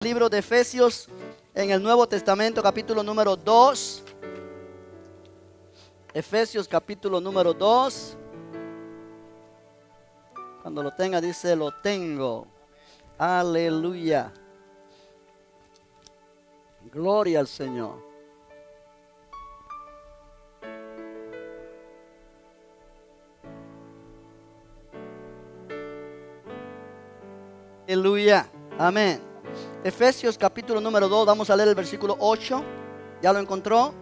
Libro de Efesios en el Nuevo Testamento, capítulo número 2. Efesios capítulo número 2. Cuando lo tenga dice: lo tengo. Aleluya. Gloria al Señor. Aleluya. Amén. Efesios capítulo número 2, vamos a leer el versículo 8. ¿Ya lo encontró?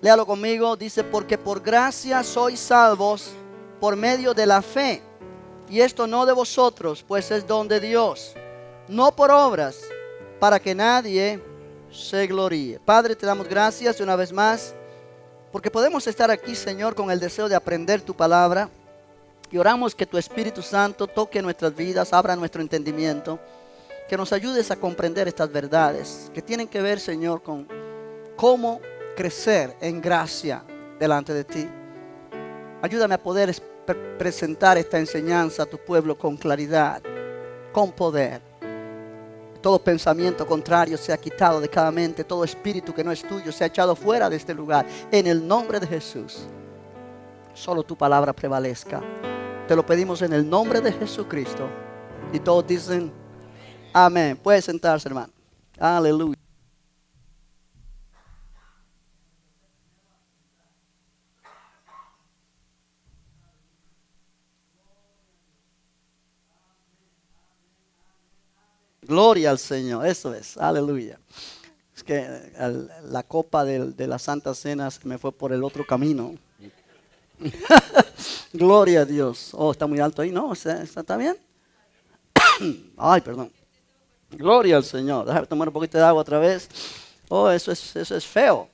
Léalo conmigo. Dice: porque por gracia sois salvos por medio de la fe. Y esto no de vosotros, pues es don de Dios, no por obras, para que nadie se gloríe. Padre, te damos gracias una vez más, porque podemos estar aquí, Señor, con el deseo de aprender tu palabra. Y oramos que tu Espíritu Santo toque nuestras vidas, abra nuestro entendimiento, que nos ayudes a comprender estas verdades que tienen que ver, Señor, con cómo crecer en gracia delante de ti. Ayúdame a poder presentar esta enseñanza a tu pueblo con claridad, con poder. Todo pensamiento contrario sea quitado de cada mente, todo espíritu que no es tuyo sea echado fuera de este lugar, en el nombre de Jesús. Solo tu palabra prevalezca. Te lo pedimos en el nombre de Jesucristo. Y todos dicen amén. Puede sentarse, hermano. Aleluya. Gloria al Señor. Eso es. Aleluya. Es que la copa de la Santa Cena se me fue por el otro camino. Gloria a Dios. Oh, está muy alto ahí. No, ¿está bien? Ay, perdón. Gloria al Señor. Déjame tomar un poquito de agua otra vez. Oh, eso es feo.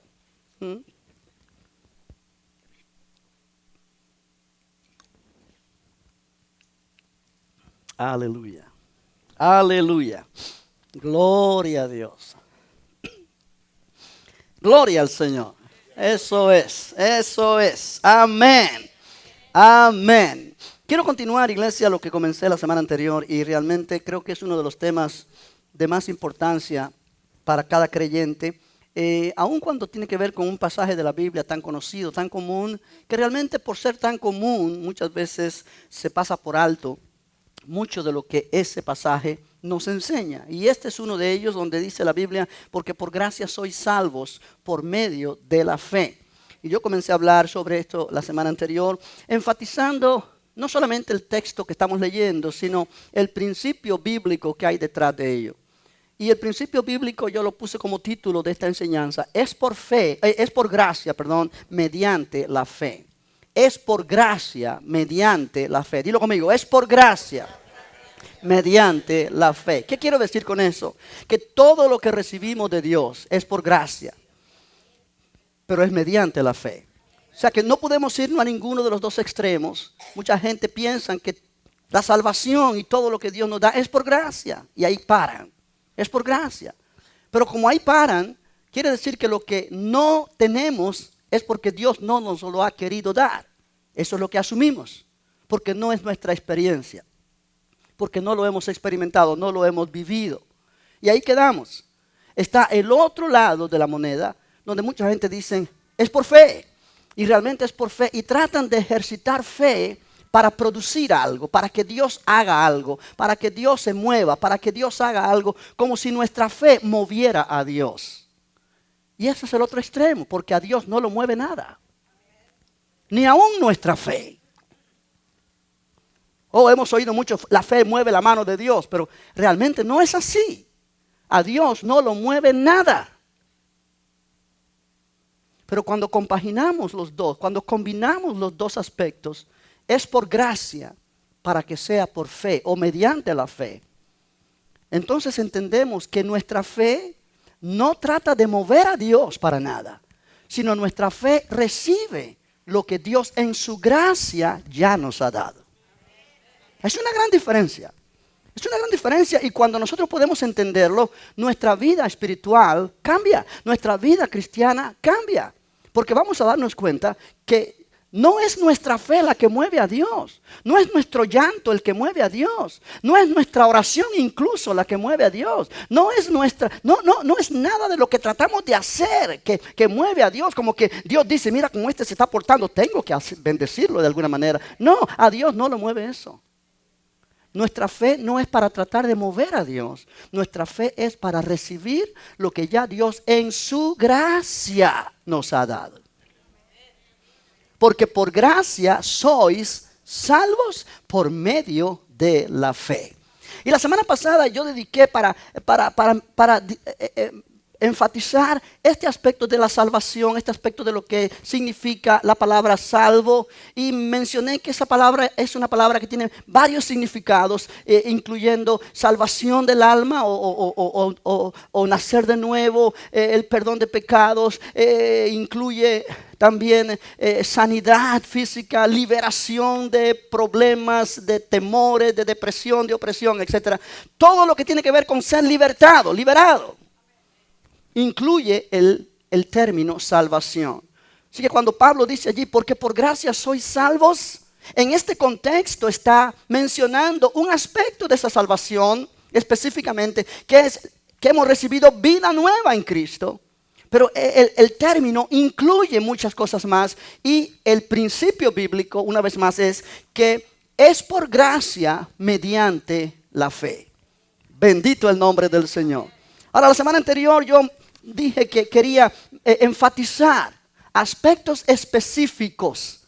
Aleluya. Aleluya. Gloria a Dios. Gloria al Señor. Eso es. Eso es. Amén. Amén. Quiero continuar, iglesia, lo que comencé la semana anterior, y realmente creo que es uno de los temas de más importancia para cada creyente, aun cuando tiene que ver con un pasaje de la Biblia tan conocido, tan común, que realmente por ser tan común muchas veces se pasa por alto mucho de lo que ese pasaje nos enseña. Y este es uno de ellos donde dice la Biblia: porque por gracia sois salvos por medio de la fe. Y yo comencé a hablar sobre esto la semana anterior, enfatizando no solamente el texto que estamos leyendo, sino el principio bíblico que hay detrás de ello. Y el principio bíblico yo lo puse como título de esta enseñanza: es por gracia, mediante la fe. Es por gracia mediante la fe. Dilo conmigo: es por gracia mediante la fe. ¿Qué quiero decir con eso? Que todo lo que recibimos de Dios es por gracia, pero es mediante la fe. O sea que no podemos irnos a ninguno de los dos extremos. Mucha gente piensa que la salvación y todo lo que Dios nos da es por gracia, y ahí paran. Es por gracia. Pero como ahí paran, quiere decir que lo que no tenemos es porque Dios no nos lo ha querido dar. Eso es lo que asumimos, porque no es nuestra experiencia, porque no lo hemos experimentado, no lo hemos vivido. Y ahí quedamos. Está el otro lado de la moneda, donde mucha gente dice: es por fe. Y realmente es por fe. Y tratan de ejercitar fe para producir algo, para que Dios haga algo, para que Dios se mueva, para que Dios haga algo, como si nuestra fe moviera a Dios. Y ese es el otro extremo, porque a Dios no lo mueve nada. Ni aún nuestra fe. Hemos oído mucho: la fe mueve la mano de Dios, pero realmente no es así. A Dios no lo mueve nada. Pero cuando compaginamos los dos, cuando combinamos los dos aspectos, es por gracia para que sea por fe o mediante la fe. Entonces entendemos que nuestra fe no trata de mover a Dios para nada, sino nuestra fe recibe lo que Dios en su gracia ya nos ha dado. Es una gran diferencia. Es una gran diferencia, y cuando nosotros podemos entenderlo, nuestra vida espiritual cambia, nuestra vida cristiana cambia. Porque vamos a darnos cuenta que No es nuestra fe la que mueve a Dios. No es nuestro llanto el que mueve a Dios. No es nuestra oración incluso la que mueve a Dios. No es nada de lo que tratamos de hacer que mueve a Dios. Como que Dios dice, mira cómo este se está portando, tengo que bendecirlo de alguna manera. No, a Dios no lo mueve eso. Nuestra fe no es para tratar de mover a Dios. Nuestra fe es para recibir lo que ya Dios en su gracia nos ha dado. Porque por gracia sois salvos por medio de la fe. Y la semana pasada yo dediqué para enfatizar este aspecto de la salvación, este aspecto de lo que significa la palabra salvo. Y mencioné que esa palabra es una palabra que tiene varios significados, incluyendo salvación del alma o nacer de nuevo, el perdón de pecados, incluye también sanidad física, liberación de problemas, de temores, de depresión, de opresión, etc. Todo lo que tiene que ver con ser libertado, liberado, incluye el término salvación. Así que cuando Pablo dice allí, porque por gracia sois salvos, en este contexto está mencionando un aspecto de esa salvación específicamente, que es que hemos recibido vida nueva en Cristo. Pero el término incluye muchas cosas más, y el principio bíblico, una vez más, es que es por gracia mediante la fe. Bendito el nombre del Señor. Ahora, la semana anterior yo dije que quería enfatizar aspectos específicos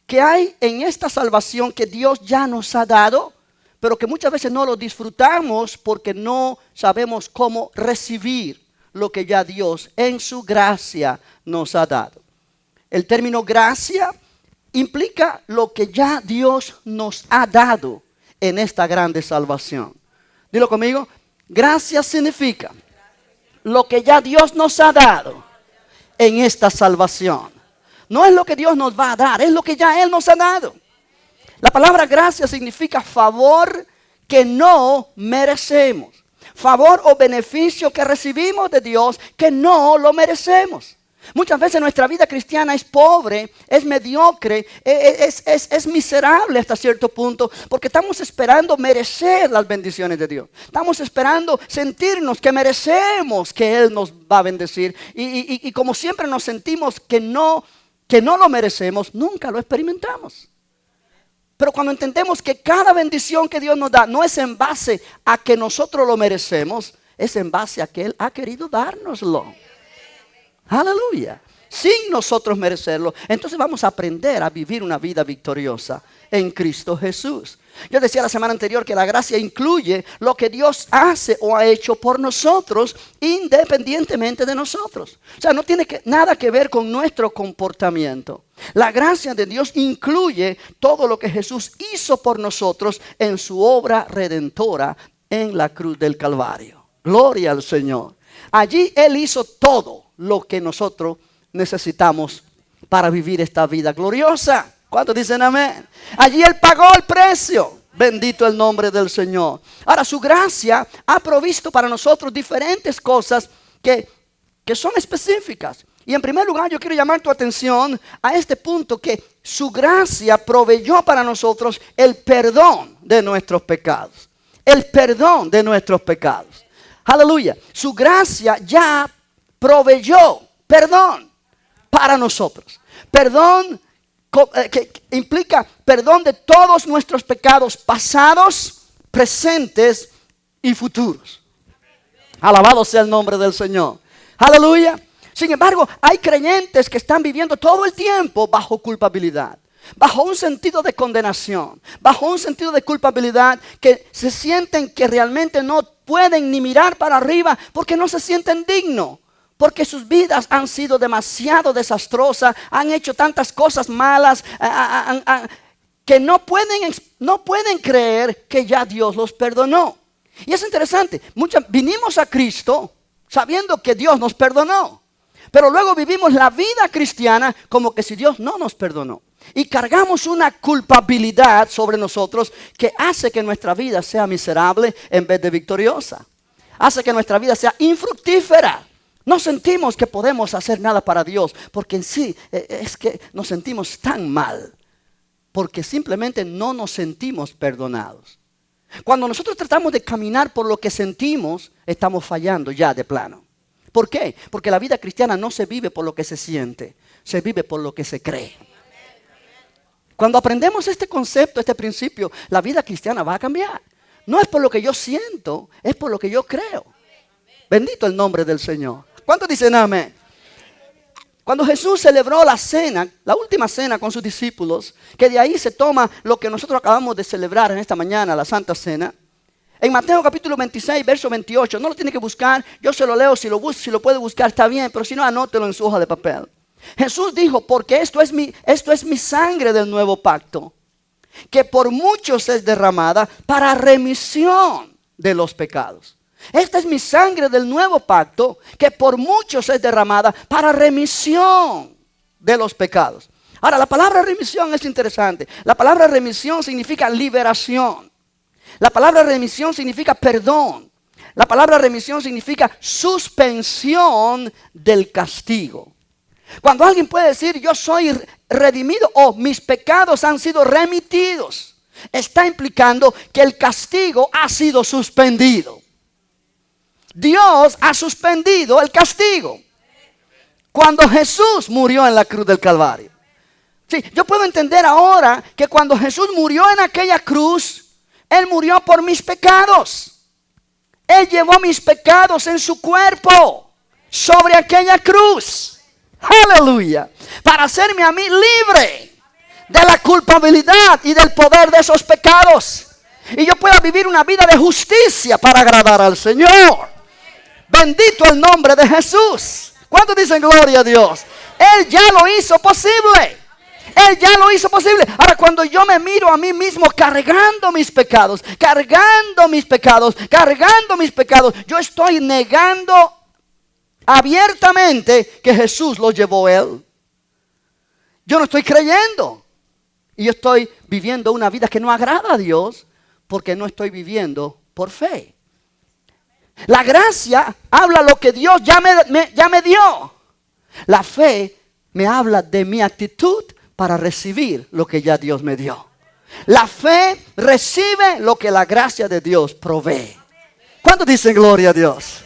que hay en esta salvación que Dios ya nos ha dado, pero que muchas veces no lo disfrutamos porque no sabemos cómo recibir lo que ya Dios en su gracia nos ha dado. El término gracia implica lo que ya Dios nos ha dado en esta grande salvación. Dilo conmigo, gracia significa lo que ya Dios nos ha dado en esta salvación. No es lo que Dios nos va a dar, es lo que ya Él nos ha dado. La palabra gracia significa favor que no merecemos. Favor o beneficio que recibimos de Dios que no lo merecemos. Muchas veces nuestra vida cristiana es pobre, es mediocre, es miserable hasta cierto punto, porque estamos esperando merecer las bendiciones de Dios. Estamos esperando sentirnos que merecemos que Él nos va a bendecir. Y como siempre nos sentimos que no lo merecemos, nunca lo experimentamos. Pero cuando entendemos que cada bendición que Dios nos da no es en base a que nosotros lo merecemos, es en base a que Él ha querido dárnoslo. Aleluya. Sin nosotros merecerlo. Entonces vamos a aprender a vivir una vida victoriosa en Cristo Jesús. Yo decía la semana anterior que la gracia incluye lo que Dios hace o ha hecho por nosotros, independientemente de nosotros. O sea, no tiene nada que ver con nuestro comportamiento. La gracia de Dios incluye todo lo que Jesús hizo por nosotros en su obra redentora en la cruz del Calvario. Gloria al Señor. Allí Él hizo todo lo que nosotros necesitamos para vivir esta vida gloriosa. ¿Cuántos dicen amén? Allí Él pagó el precio. Bendito el nombre del Señor. Ahora, su gracia ha provisto para nosotros diferentes cosas que son específicas. Y en primer lugar, yo quiero llamar tu atención a este punto, que su gracia proveyó para nosotros el perdón de nuestros pecados. El perdón de nuestros pecados. Aleluya. Su gracia ya proveyó perdón para nosotros. Perdón que implica perdón de todos nuestros pecados pasados, presentes y futuros. Alabado sea el nombre del Señor. Aleluya. Sin embargo, hay creyentes que están viviendo todo el tiempo bajo culpabilidad, bajo un sentido de condenación, bajo un sentido de culpabilidad, que se sienten que realmente no pueden ni mirar para arriba porque no se sienten dignos. Porque sus vidas han sido demasiado desastrosas, han hecho tantas cosas malas, que no pueden creer que ya Dios los perdonó. Y es interesante, vinimos a Cristo sabiendo que Dios nos perdonó, pero luego vivimos la vida cristiana como que si Dios no nos perdonó. Y cargamos una culpabilidad sobre nosotros que hace que nuestra vida sea miserable en vez de victoriosa. Hace que nuestra vida sea infructífera No sentimos que podemos hacer nada para Dios, porque en sí es que nos sentimos tan mal, porque simplemente no nos sentimos perdonados. Cuando nosotros tratamos de caminar por lo que sentimos, estamos fallando ya de plano. ¿Por qué? Porque la vida cristiana no se vive por lo que se siente, se vive por lo que se cree. Cuando aprendemos este concepto, este principio, la vida cristiana va a cambiar. No es por lo que yo siento, es por lo que yo creo. Bendito el nombre del Señor. ¿Cuántos dicen amén? Cuando Jesús celebró la cena, la última cena con sus discípulos, que de ahí se toma lo que nosotros acabamos de celebrar en esta mañana, la Santa Cena. En Mateo capítulo 26, verso 28, no lo tiene que buscar, yo se lo leo, si lo puede buscar está bien, pero si no, anótelo en su hoja de papel. Jesús dijo, porque esto es mi sangre del nuevo pacto, que por muchos es derramada para remisión de los pecados. Esta es mi sangre del nuevo pacto, que por muchos es derramada para remisión de los pecados. Ahora, la palabra remisión es interesante. La palabra remisión significa liberación. La palabra remisión significa perdón. La palabra remisión significa suspensión del castigo. Cuando alguien puede decir, yo soy redimido o mis pecados han sido remitidos, está implicando que el castigo ha sido suspendido. Dios ha suspendido el castigo cuando Jesús murió en la cruz del Calvario. Sí, yo puedo entender ahora que cuando Jesús murió en aquella cruz, Él murió por mis pecados. Él llevó mis pecados en su cuerpo sobre aquella cruz. Aleluya. Para hacerme a mí libre de la culpabilidad y del poder de esos pecados. Y yo pueda vivir una vida de justicia para agradar al Señor. Bendito el nombre de Jesús. ¿Cuántos dicen gloria a Dios? Él ya lo hizo posible. Él ya lo hizo posible. Ahora, cuando yo me miro a mí mismo cargando mis pecados, yo estoy negando abiertamente que Jesús lo llevó Él. Yo no estoy creyendo. Y yo estoy viviendo una vida que no agrada a Dios porque no estoy viviendo por fe. La gracia habla lo que Dios ya me dio. La fe me habla de mi actitud para recibir lo que ya Dios me dio. La fe recibe lo que la gracia de Dios provee. ¿Cuántos dicen gloria a Dios?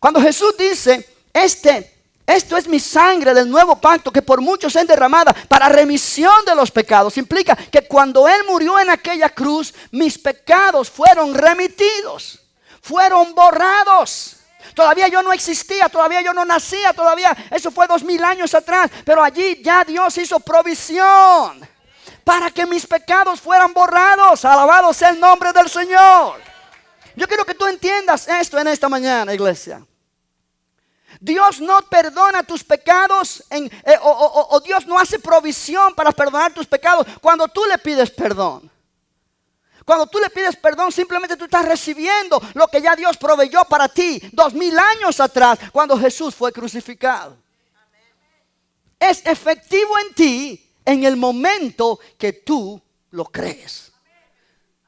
Cuando Jesús dice, esto es mi sangre del nuevo pacto que por muchos es derramada para remisión de los pecados, implica que cuando Él murió en aquella cruz, mis pecados fueron remitidos. Fueron borrados. Todavía yo no existía, todavía yo no nacía, todavía eso fue 2000 años atrás. Pero allí ya Dios hizo provisión para que mis pecados fueran borrados. Alabado sea el nombre del Señor. Yo quiero que tú entiendas esto en esta mañana, iglesia. Dios no perdona tus pecados o Dios no hace provisión para perdonar tus pecados cuando tú le pides perdón. Cuando tú le pides perdón, simplemente tú estás recibiendo lo que ya Dios proveyó para ti 2000 años atrás, cuando Jesús fue crucificado. Es efectivo en ti en el momento que tú lo crees.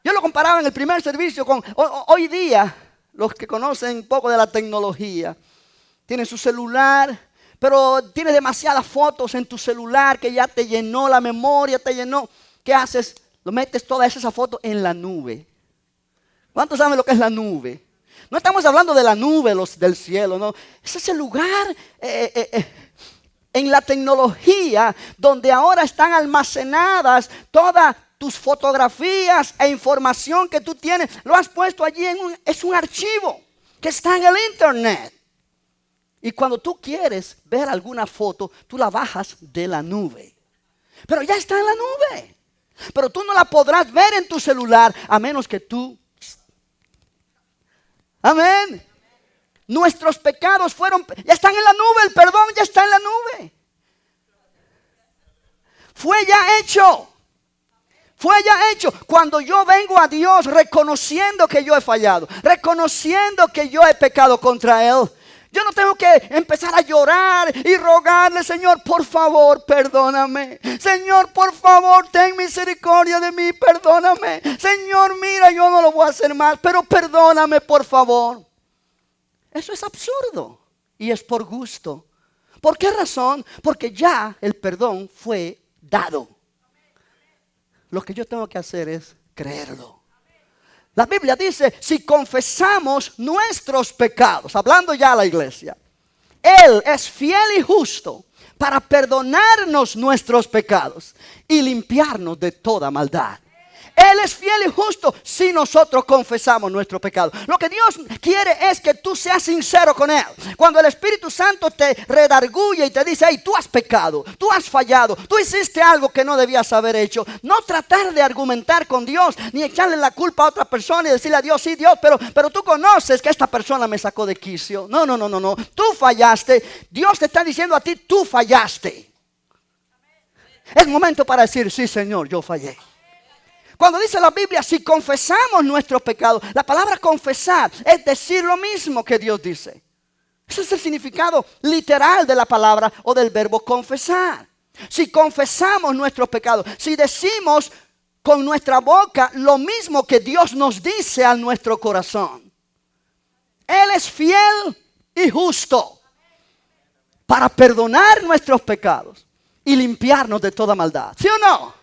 Yo lo comparaba en el primer servicio con hoy día, los que conocen un poco de la tecnología, tienen su celular, pero tienes demasiadas fotos en tu celular que ya te llenó la memoria, te llenó. ¿Qué haces? Lo metes todas esas fotos en la nube. ¿Cuántos saben lo que es la nube? No estamos hablando de la nube del cielo, no. Es ese lugar en la tecnología donde ahora están almacenadas todas tus fotografías e información que tú tienes. Lo has puesto allí es un archivo que está en el internet. Y cuando tú quieres ver alguna foto, tú la bajas de la nube. Pero ya está en la nube. Pero tú no la podrás ver en tu celular a menos que tú. Amén. Nuestros pecados ya están en la nube, el perdón ya está en la nube. Fue ya hecho. Fue ya hecho. Cuando yo vengo a Dios reconociendo que yo he fallado, reconociendo que yo he pecado contra Él, yo no tengo que empezar a llorar y rogarle, Señor, por favor, perdóname. Señor, por favor, ten misericordia de mí, perdóname. Señor, mira, yo no lo voy a hacer más, pero perdóname, por favor. Eso es absurdo y es por gusto. ¿Por qué razón? Porque ya el perdón fue dado. Lo que yo tengo que hacer es creerlo. La Biblia dice, si confesamos nuestros pecados, hablando ya a la iglesia, Él es fiel y justo para perdonarnos nuestros pecados y limpiarnos de toda maldad. Él es fiel y justo si nosotros confesamos nuestro pecado. Lo que Dios quiere es que tú seas sincero con Él. Cuando el Espíritu Santo te redarguye y te dice, hey, tú has pecado, tú has fallado, tú hiciste algo que no debías haber hecho. No tratar de argumentar con Dios, ni echarle la culpa a otra persona y decirle a Dios, sí Dios, pero tú conoces que esta persona me sacó de quicio. No. Tú fallaste. Dios te está diciendo a ti, tú fallaste. Es momento para decir, sí Señor, yo fallé. Cuando dice la Biblia, si confesamos nuestros pecados, la palabra confesar es decir lo mismo que Dios dice. Ese es el significado literal de la palabra o del verbo confesar. Si confesamos nuestros pecados, si decimos con nuestra boca lo mismo que Dios nos dice a nuestro corazón. Él es fiel y justo para perdonar nuestros pecados y limpiarnos de toda maldad. ¿Sí o no?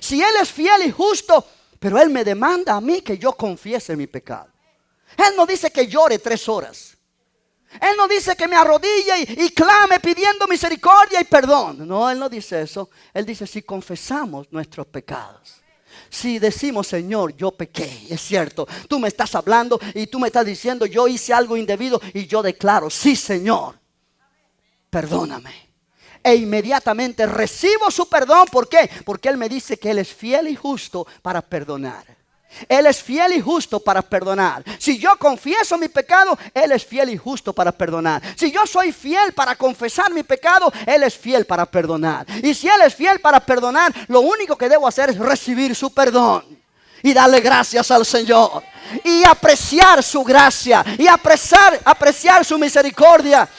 Si Él es fiel y justo, pero Él me demanda a mí que yo confiese mi pecado. Él no dice que llore 3 horas. Él no dice que me arrodille y clame pidiendo misericordia y perdón. No, Él no dice eso. Él dice si confesamos nuestros pecados. Si decimos, Señor, yo pequé, es cierto. Tú me estás hablando y tú me estás diciendo, yo hice algo indebido y yo declaro, sí, Señor, perdóname. E inmediatamente recibo su perdón. ¿Por qué? Porque Él me dice que Él es fiel y justo para perdonar. Él es fiel y justo para perdonar. Si yo confieso mi pecado, Él es fiel y justo para perdonar. Si yo soy fiel para confesar mi pecado, Él es fiel para perdonar. Y si Él es fiel para perdonar, lo único que debo hacer es recibir su perdón y darle gracias al Señor y apreciar su gracia y apreciar su misericordia.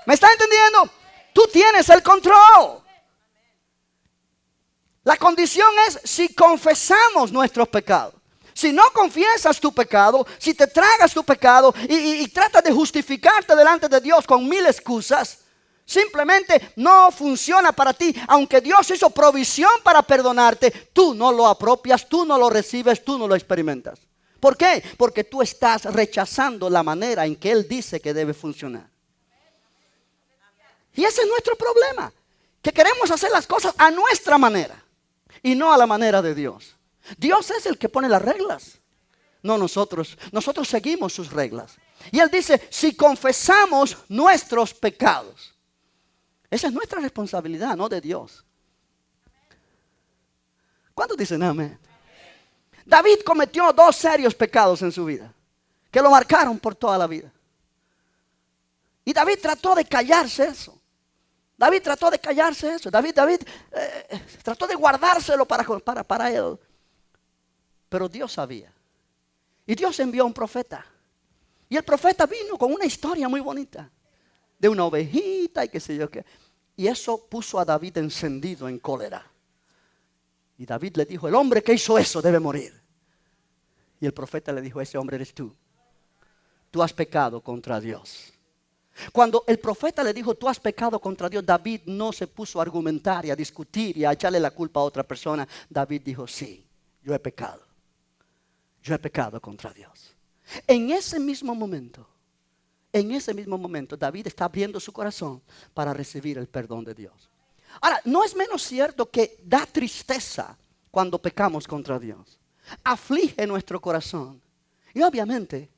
¿Me está entendiendo? Tú tienes el control. La condición es si confesamos nuestros pecados. Si no confiesas tu pecado, si te tragas tu pecado y tratas de justificarte delante de Dios con 1000 excusas, simplemente no funciona para ti. Aunque Dios hizo provisión para perdonarte, tú no lo apropias, tú no lo recibes, tú no lo experimentas. ¿Por qué? Porque tú estás rechazando la manera en que Él dice que debe funcionar. Y ese es nuestro problema, que queremos hacer las cosas a nuestra manera y no a la manera de Dios. Dios es el que pone las reglas, no nosotros. Nosotros seguimos sus reglas. Y Él dice, si confesamos nuestros pecados, esa es nuestra responsabilidad, no de Dios. ¿Cuántos dicen amén? David cometió 2 serios pecados en su vida, que lo marcaron por toda la vida. Y David trató de callarse eso. David trató de callarse eso. David trató de guardárselo para él. Pero Dios sabía. Y Dios envió a un profeta. Y el profeta vino con una historia muy bonita. De una ovejita y qué sé yo qué. Y eso puso a David encendido en cólera. Y David le dijo, el hombre que hizo eso debe morir. Y el profeta le dijo, ese hombre eres tú. Tú has pecado contra Dios. Cuando el profeta le dijo, tú has pecado contra Dios, David no se puso a argumentar y a discutir y a echarle la culpa a otra persona. David dijo, sí, yo he pecado. Yo he pecado contra Dios. En ese mismo momento, David está abriendo su corazón para recibir el perdón de Dios. Ahora, no es menos cierto que da tristeza cuando pecamos contra Dios. Aflige nuestro corazón. Y obviamente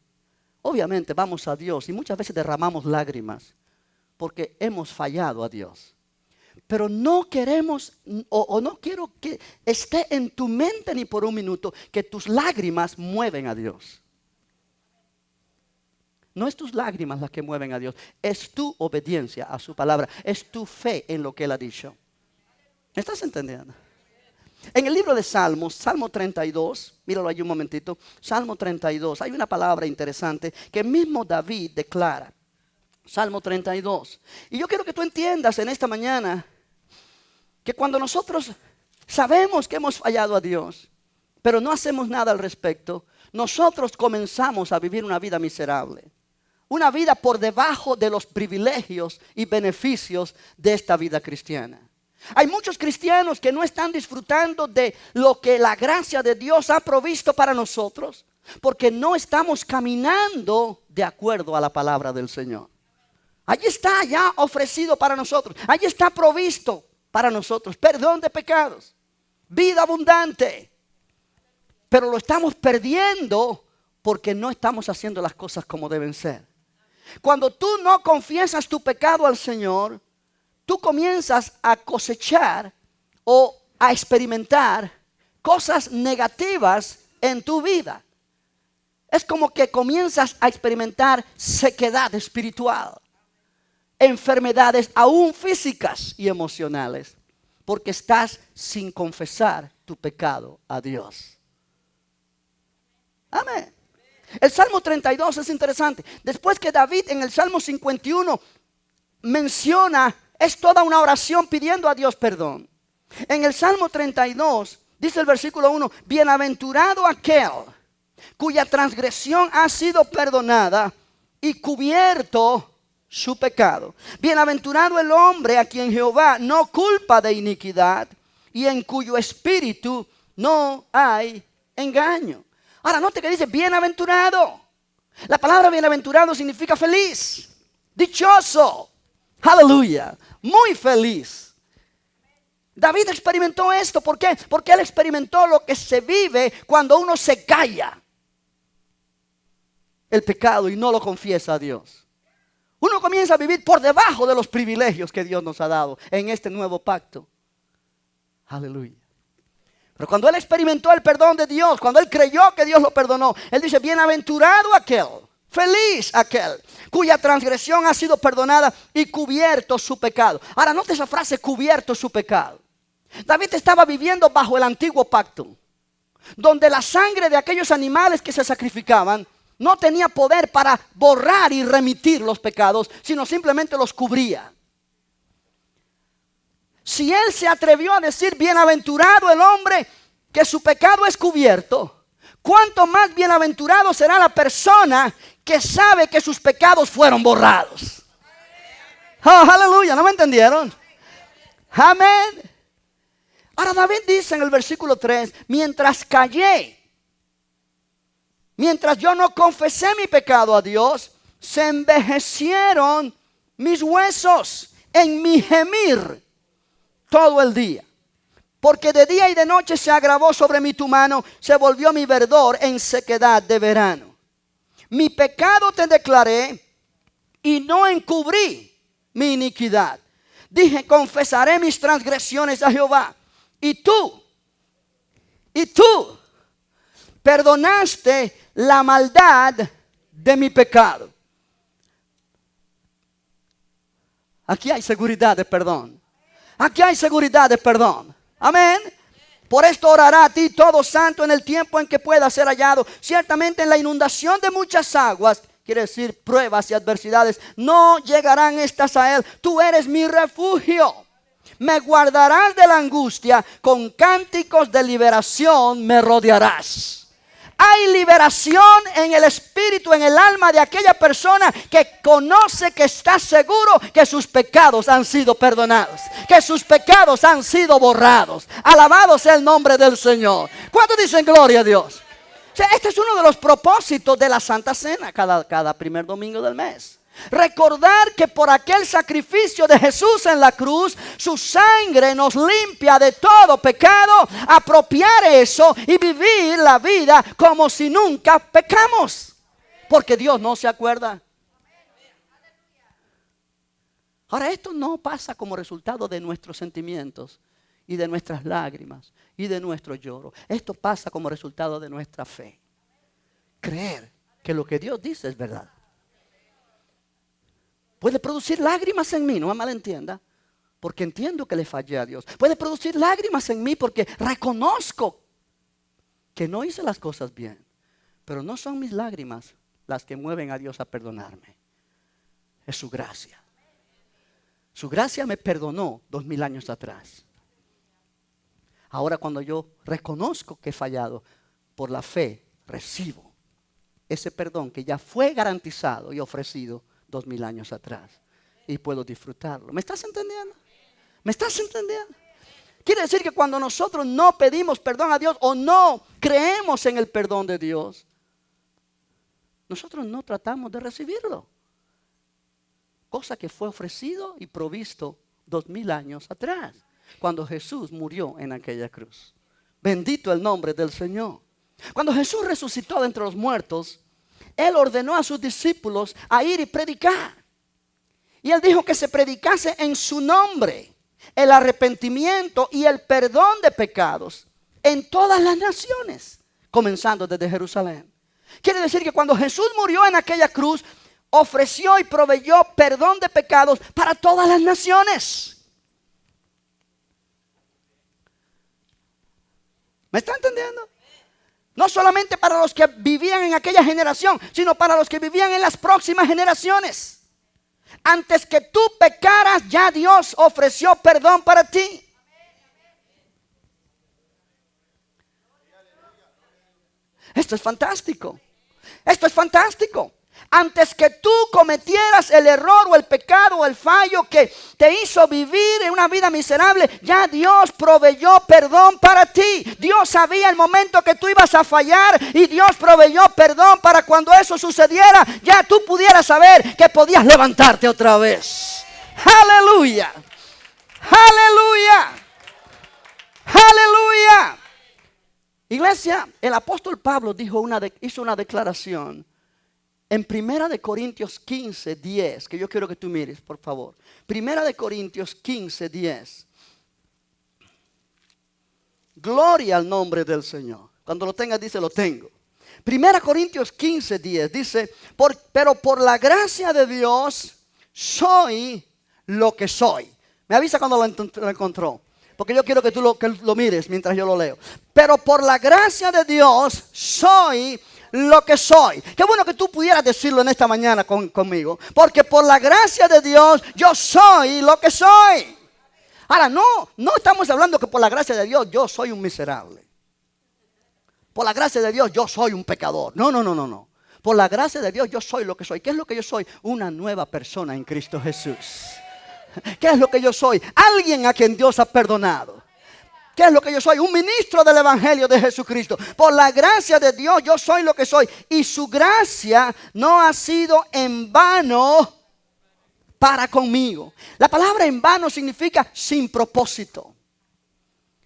vamos a Dios y muchas veces derramamos lágrimas porque hemos fallado a Dios. Pero no queremos o no quiero que esté en tu mente ni por un minuto que tus lágrimas mueven a Dios. No es tus lágrimas las que mueven a Dios, es tu obediencia a su palabra, es tu fe en lo que Él ha dicho. ¿Me estás entendiendo? En el libro de Salmos, Salmo 32, míralo ahí un momentito, Salmo 32, hay una palabra interesante que mismo David declara. Salmo 32. Y yo quiero que tú entiendas en esta mañana que cuando nosotros sabemos que hemos fallado a Dios, pero no hacemos nada al respecto, nosotros comenzamos a vivir una vida miserable. una vida por debajo de los privilegios y beneficios de esta vida cristiana. Hay muchos cristianos que no están disfrutando de lo que la gracia de Dios ha provisto para nosotros, porque no estamos caminando de acuerdo a la palabra del Señor. Allí está ya ofrecido para nosotros. Allí está provisto para nosotros. Perdón de pecados. Vida abundante. Pero lo estamos perdiendo porque no estamos haciendo las cosas como deben ser. Cuando tú no confiesas tu pecado al Señor, tú comienzas a cosechar o a experimentar cosas negativas en tu vida. Es como que comienzas a experimentar sequedad espiritual, enfermedades aún físicas y emocionales, porque estás sin confesar tu pecado a Dios. Amén. El Salmo 32 es interesante. Después que David en el Salmo 51 menciona, es toda una oración pidiendo a Dios perdón. En el Salmo 32 dice el versículo 1, bienaventurado aquel cuya transgresión ha sido perdonada y cubierto su pecado. Bienaventurado el hombre a quien Jehová no culpa de iniquidad y en cuyo espíritu no hay engaño. Ahora note que dice bienaventurado. La palabra bienaventurado significa feliz, dichoso, aleluya, muy feliz. David experimentó esto, ¿por qué? Porque él experimentó lo que se vive cuando uno se calla el pecado y no lo confiesa a Dios. Uno comienza a vivir por debajo de los privilegios que Dios nos ha dado en este nuevo pacto. Aleluya. Pero cuando él experimentó el perdón de Dios, cuando él creyó que Dios lo perdonó, él dice, bienaventurado aquel, feliz aquel, cuya transgresión ha sido perdonada y cubierto su pecado. Ahora note esa frase, cubierto su pecado. David estaba viviendo bajo el antiguo pacto, donde la sangre de aquellos animales que se sacrificaban no tenía poder para borrar y remitir los pecados, sino simplemente los cubría. Si él se atrevió a decir bienaventurado el hombre que su pecado es cubierto, ¿cuánto más bienaventurado será la persona que sabe que sus pecados fueron borrados? Oh, aleluya, ¿no me entendieron? Amén. Ahora David dice en el versículo 3, mientras callé, mientras yo no confesé mi pecado a Dios, se envejecieron mis huesos en mi gemir todo el día. Porque de día y de noche se agravó sobre mí tu mano, se volvió mi verdor en sequedad de verano. Mi pecado te declaré y no encubrí mi iniquidad. Dije, confesaré mis transgresiones a Jehová. Y tú perdonaste la maldad de mi pecado. Aquí hay seguridad de perdón. Aquí hay seguridad de perdón. Amén. Por esto orará a ti todo santo en el tiempo en que pueda ser hallado. Ciertamente en la inundación de muchas aguas, quiere decir pruebas y adversidades, no llegarán estas a él. Tú eres mi refugio. Me guardarás de la angustia, con cánticos de liberación me rodearás. Hay liberación en el espíritu, en el alma de aquella persona que conoce, que está seguro que sus pecados han sido perdonados, que sus pecados han sido borrados. Alabado sea el nombre del Señor. ¿Cuántos dicen gloria a Dios? O sea, este es uno de los propósitos de la Santa Cena cada primer domingo del mes. Recordar que por aquel sacrificio de Jesús en la cruz, su sangre nos limpia de todo pecado. Apropiar eso y vivir la vida como si nunca pecamos, porque Dios no se acuerda. Ahora, esto no pasa como resultado de nuestros sentimientos y de nuestras lágrimas y de nuestro lloro. Esto pasa como resultado de nuestra fe. Creer que lo que Dios dice es verdad. Puede producir lágrimas en mí, no me malentienda, porque entiendo que le fallé a Dios. Puede producir lágrimas en mí porque reconozco que no hice las cosas bien. Pero no son mis lágrimas las que mueven a Dios a perdonarme. Es su gracia. Su gracia me perdonó 2000 años atrás. Ahora cuando yo reconozco que he fallado, por la fe recibo ese perdón que ya fue garantizado y ofrecido 2000 años atrás. Y puedo disfrutarlo. ¿Me estás entendiendo? ¿Me estás entendiendo? Quiere decir que cuando nosotros no pedimos perdón a Dios o no creemos en el perdón de Dios, nosotros no tratamos de recibirlo. Cosa que fue ofrecido y provisto 2000 años atrás, cuando Jesús murió en aquella cruz. Bendito el nombre del Señor. Cuando Jesús resucitó de entre los muertos, Él ordenó a sus discípulos a ir y predicar. Y Él dijo que se predicase en su nombre el arrepentimiento y el perdón de pecados en todas las naciones, comenzando desde Jerusalén. Quiere decir que cuando Jesús murió en aquella cruz, ofreció y proveyó perdón de pecados para todas las naciones. ¿Me está entendiendo? No solamente para los que vivían en aquella generación, sino para los que vivían en las próximas generaciones. Antes que tú pecaras, ya Dios ofreció perdón para ti. Esto es fantástico. Esto es fantástico. Antes que tú cometieras el error o el pecado o el fallo que te hizo vivir en una vida miserable, ya Dios proveyó perdón para ti. Dios sabía el momento que tú ibas a fallar y Dios proveyó perdón para cuando eso sucediera, ya tú pudieras saber que podías levantarte otra vez. Aleluya. Aleluya. Aleluya. Iglesia, el apóstol Pablo hizo una declaración en 1 Corintios 15, 10, que yo quiero que tú mires, por favor. 1 Corintios 15, 10. Gloria al nombre del Señor. Cuando lo tengas, dice, lo tengo. 1 Corintios 15, 10 dice, pero por la gracia de Dios soy lo que soy. Me avisa cuando lo encontró, porque yo quiero que tú lo mires mientras yo lo leo. Pero por la gracia de Dios soy lo que soy. Qué bueno que tú pudieras decirlo en esta mañana conmigo. Porque por la gracia de Dios yo soy lo que soy. Ahora, no estamos hablando que por la gracia de Dios yo soy un miserable. Por la gracia de Dios yo soy un pecador. No. Por la gracia de Dios yo soy lo que soy. ¿Qué es lo que yo soy? Una nueva persona en Cristo Jesús. ¿Qué es lo que yo soy? Alguien a quien Dios ha perdonado. ¿Qué es lo que yo soy? Un ministro del Evangelio de Jesucristo. Por la gracia de Dios yo soy lo que soy. Y su gracia no ha sido en vano para conmigo. La palabra en vano significa sin propósito.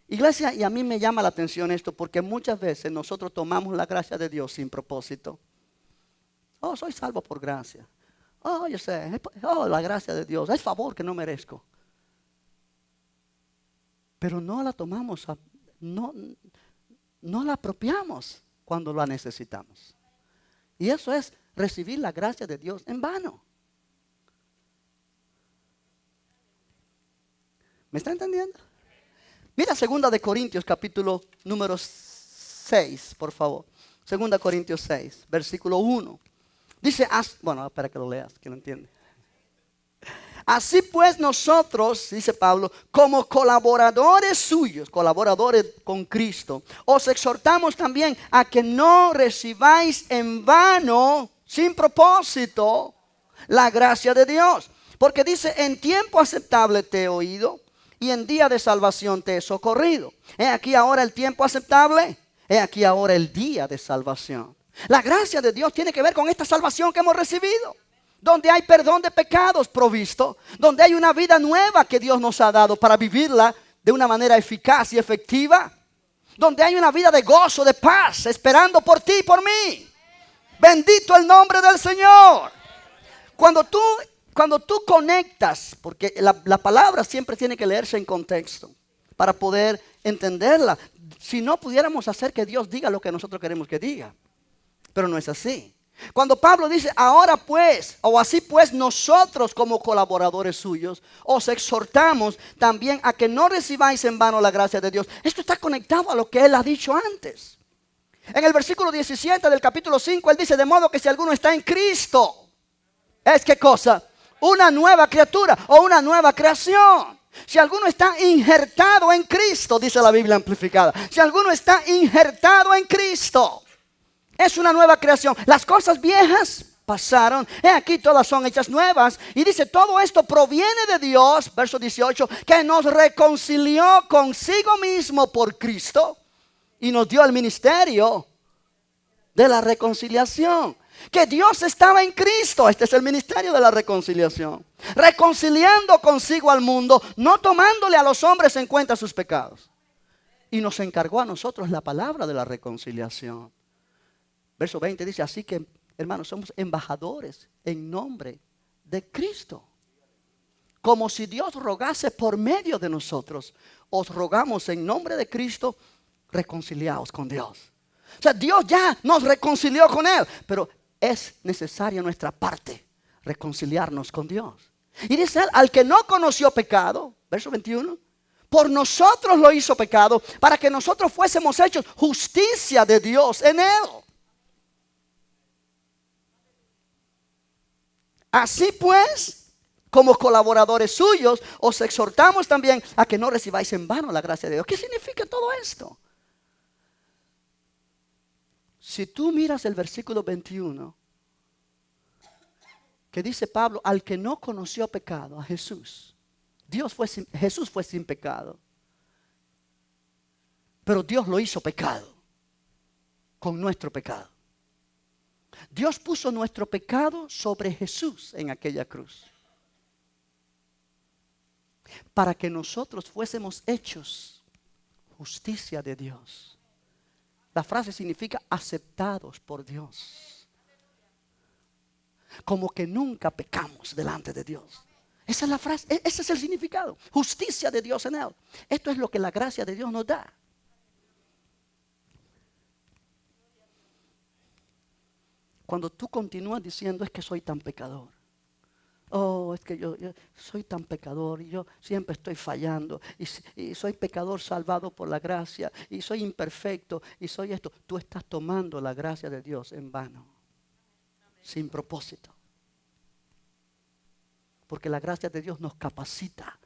Iglesia, y a mí me llama la atención esto porque muchas veces nosotros tomamos la gracia de Dios sin propósito. Oh, soy salvo por gracia. Oh, yo sé. Oh, la gracia de Dios. Es favor que no merezco. Pero no la tomamos, no la apropiamos cuando la necesitamos. Y eso es recibir la gracia de Dios en vano. ¿Me está entendiendo? Mira 2 Corintios capítulo número 6, por favor. 2 Corintios 6, versículo 1. Dice, para que lo leas, que lo entiende. Así pues nosotros, dice Pablo, como colaboradores suyos, colaboradores con Cristo, os exhortamos también a que no recibáis en vano, sin propósito, la gracia de Dios. Porque dice, en tiempo aceptable te he oído y en día de salvación te he socorrido. He aquí ahora el tiempo aceptable, he aquí ahora el día de salvación. La gracia de Dios tiene que ver con esta salvación que hemos recibido. Donde hay perdón de pecados provisto, donde hay una vida nueva que Dios nos ha dado para vivirla de una manera eficaz y efectiva, donde hay una vida de gozo, de paz, esperando por ti y por mí. Bendito el nombre del Señor. Cuando tú conectas, porque la palabra siempre tiene que leerse en contexto para poder entenderla. Si no, pudiéramos hacer que Dios diga lo que nosotros queremos que diga, pero no es así. Cuando Pablo dice, ahora pues, o así pues nosotros como colaboradores suyos, os exhortamos también a que no recibáis en vano la gracia de Dios. Esto está conectado a lo que él ha dicho antes. En el versículo 17 del capítulo 5, él dice, de modo que si alguno está en Cristo, ¿es qué cosa? Una nueva criatura o una nueva creación. Si alguno está injertado en Cristo, dice la Biblia amplificada. Si alguno está injertado en Cristo. Es una nueva creación. Las cosas viejas pasaron. He aquí todas son hechas nuevas. Y dice, todo esto proviene de Dios, verso 18, que nos reconcilió consigo mismo por Cristo y nos dio el ministerio de la reconciliación. Que Dios estaba en Cristo. Este es el ministerio de la reconciliación. Reconciliando consigo al mundo, no tomándole a los hombres en cuenta sus pecados. Y nos encargó a nosotros la palabra de la reconciliación. Verso 20 dice, así que, hermanos, somos embajadores en nombre de Cristo. Como si Dios rogase por medio de nosotros. Os rogamos en nombre de Cristo, reconciliaos con Dios. O sea, Dios ya nos reconcilió con Él. Pero es necesaria nuestra parte, reconciliarnos con Dios. Y dice Él, al que no conoció pecado, verso 21, por nosotros lo hizo pecado, para que nosotros fuésemos hechos justicia de Dios en Él. Así pues, como colaboradores suyos, os exhortamos también a que no recibáis en vano la gracia de Dios. ¿Qué significa todo esto? Si tú miras el versículo 21, que dice Pablo, al que no conoció pecado, a Jesús. Jesús fue sin pecado. Pero Dios lo hizo pecado con nuestro pecado. Dios puso nuestro pecado sobre Jesús en aquella cruz. Para que nosotros fuésemos hechos justicia de Dios. La frase significa aceptados por Dios. Como que nunca pecamos delante de Dios. Esa es la frase, ese es el significado. Justicia de Dios en Él. Esto es lo que la gracia de Dios nos da. Cuando tú continúas diciendo es que soy tan pecador. Oh, es que yo soy tan pecador y yo siempre estoy fallando. Y soy pecador salvado por la gracia. Y soy imperfecto y soy esto. Tú estás tomando la gracia de Dios en vano. Sin propósito. Porque la gracia de Dios nos capacita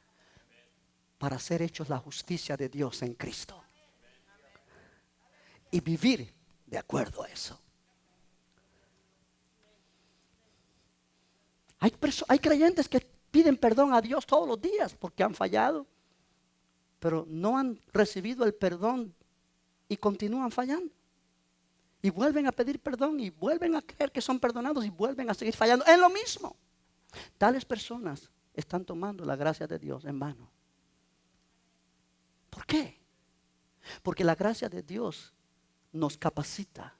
para ser hechos la justicia de Dios en Cristo. Y vivir de acuerdo a eso. Hay creyentes que piden perdón a Dios todos los días porque han fallado. Pero no han recibido el perdón y continúan fallando. Y vuelven a pedir perdón y vuelven a creer que son perdonados y vuelven a seguir fallando en lo mismo. Tales personas están tomando la gracia de Dios en vano. ¿Por qué? Porque la gracia de Dios nos capacita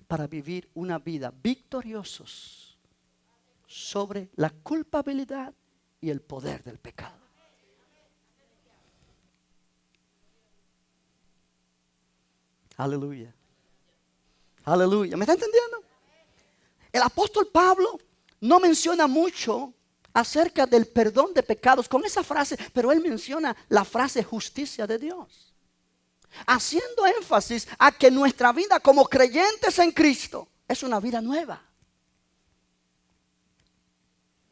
para vivir una vida victoriosos sobre la culpabilidad y el poder del pecado. Aleluya. Aleluya. ¿Me está entendiendo? El apóstol Pablo no menciona mucho acerca del perdón de pecados con esa frase, pero él menciona la frase justicia de Dios. Haciendo énfasis a que nuestra vida como creyentes en Cristo es una vida nueva.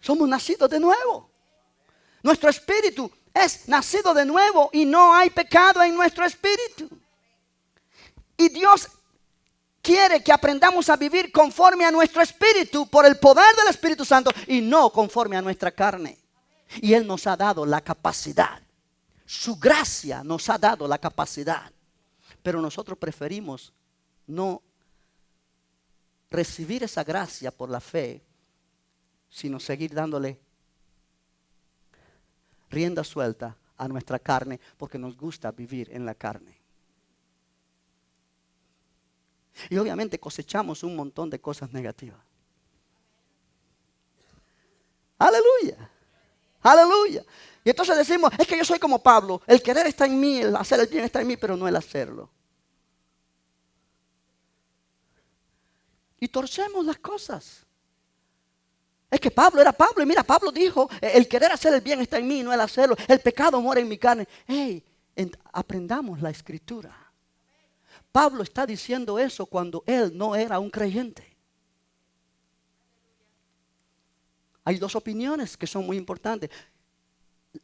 Somos nacidos de nuevo. Nuestro espíritu es nacido de nuevo y no hay pecado en nuestro espíritu. Y Dios quiere que aprendamos a vivir conforme a nuestro espíritu por el poder del Espíritu Santo y no conforme a nuestra carne. Y Él nos ha dado la capacidad. Su gracia nos ha dado la capacidad. Pero nosotros preferimos no recibir esa gracia por la fe, sino seguir dándole rienda suelta a nuestra carne porque nos gusta vivir en la carne. Y obviamente cosechamos un montón de cosas negativas. Aleluya. Aleluya. Y entonces decimos, es que yo soy como Pablo. El querer está en mí, el hacer el bien está en mí, pero no el hacerlo. Y torcemos las cosas. Es que Pablo era Pablo y mira, Pablo dijo, el querer hacer el bien está en mí, no el hacerlo. El pecado mora en mi carne. Hey, aprendamos la escritura. Pablo está diciendo eso cuando él no era un creyente. Hay dos opiniones que son muy importantes.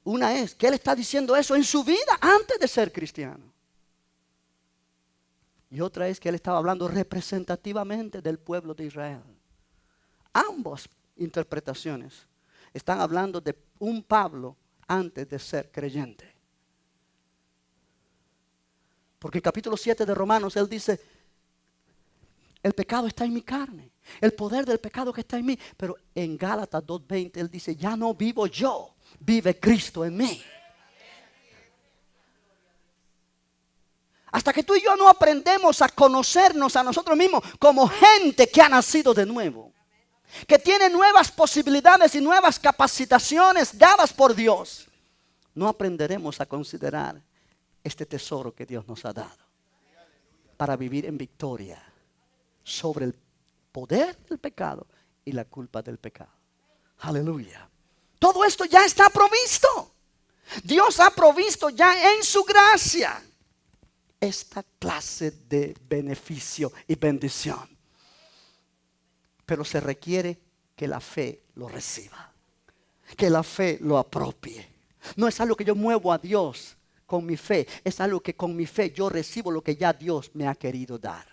Una es que él está diciendo eso en su vida antes de ser cristiano. Y otra es que él estaba hablando representativamente del pueblo de Israel. Ambas interpretaciones están hablando de un Pablo antes de ser creyente. Porque en capítulo 7 de Romanos él dice, el pecado está en mi carne, el poder del pecado que está en mí. Pero en Gálatas 2:20 él dice, ya no vivo yo, vive Cristo en mí. Hasta que tú y yo no aprendemos a conocernos a nosotros mismos como gente que ha nacido de nuevo, que tiene nuevas posibilidades y nuevas capacitaciones dadas por Dios, no aprenderemos a considerar este tesoro que Dios nos ha dado para vivir en victoria sobre el poder del pecado y la culpa del pecado. Aleluya. Todo esto ya está provisto. Dios ha provisto ya en su gracia esta clase de beneficio y bendición. Pero se requiere que la fe lo reciba, que la fe lo apropie. No es algo que yo muevo a Dios con mi fe, es algo que con mi fe yo recibo lo que ya Dios me ha querido dar.